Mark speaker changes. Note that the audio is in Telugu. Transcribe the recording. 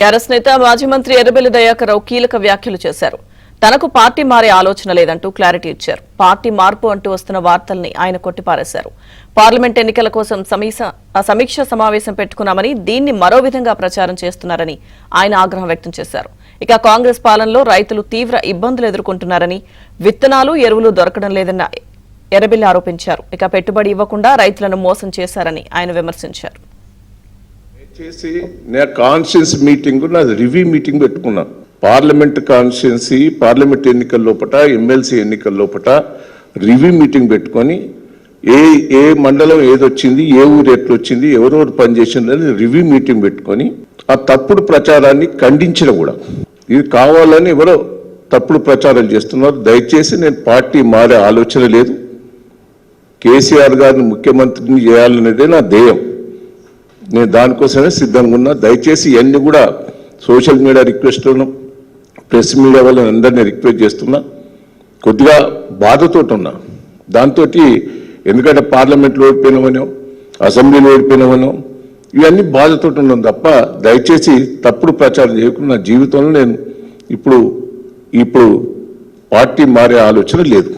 Speaker 1: టీఆర్ఎస్ నేత మాజీ మంత్రి ఎర్రబెల్లి దయాకర్రావు కీలక వ్యాఖ్యలు చేశారు. తనకు పార్టీ మారే ఆలోచన లేదంటూ క్లారిటీ ఇచ్చారు. పార్టీ మార్పు అంటూ వస్తున్న వార్తల్ని ఆయన కొట్టిపారేశారు. పార్లమెంట్ ఎన్నికల కోసం సమీక్ష సమావేశం పెట్టుకున్నామని, దీన్ని మరో విధంగా ప్రచారం చేస్తున్నారని ఆయన ఆగ్రహం వ్యక్తం చేశారు. ఇక కాంగ్రెస్ పాలనలో రైతులు తీవ్ర ఇబ్బందులు ఎదుర్కొంటున్నారని, విత్తనాలు ఎరువులు దొరకడం లేదన్న ఎర్రబెల్లి ఆరోపించారు. ఇక పెట్టుబడి ఇవ్వకుండా రైతులను మోసం చేశారని ఆయన విమర్శించారు.
Speaker 2: కాన్స్టిట్యూన్సీ మీటింగ్ నాది రివ్యూ మీటింగ్ పెట్టుకున్నా. పార్లమెంట్ కాన్స్టిట్యున్సీ పార్లమెంట్ ఎన్నికల లోపట ఎమ్మెల్సీ ఎన్నికల లోపట రివ్యూ మీటింగ్ పెట్టుకొని ఏ మండలం ఏదొచ్చింది, ఏ ఊరు ఎట్లు వచ్చింది, ఎవరెవరు పనిచేసిందని రివ్యూ మీటింగ్ పెట్టుకొని ఆ తప్పుడు ప్రచారాన్ని ఖండించిన కూడా. ఇది కావాలని ఎవరో తప్పుడు ప్రచారాలు చేస్తున్నారు. దయచేసి నేను పార్టీ మారే ఆలోచన లేదు. కేసీఆర్ గారిని ముఖ్యమంత్రిని చేయాలనేదే నా ధ్యేయం. నేను దానికోసమే సిద్ధంగా ఉన్నా. దయచేసి ఇవన్నీ కూడా సోషల్ మీడియా రిక్వెస్ట్లను, ప్రెస్ మీడియా వాళ్ళని అందరినీ రిక్వెస్ట్ చేస్తున్నా. కొద్దిగా బాధతో ఉన్నా దాంతో. ఎందుకంటే పార్లమెంట్లో ఓడిపోయినామనో, అసెంబ్లీలో ఓడిపోయినామనో, ఇవన్నీ బాధతో ఉన్నాం తప్ప దయచేసి తప్పుడు ప్రచారం చేయకుండా నా జీవితంలో నేను ఇప్పుడు పార్టీ మారే ఆలోచన లేదు.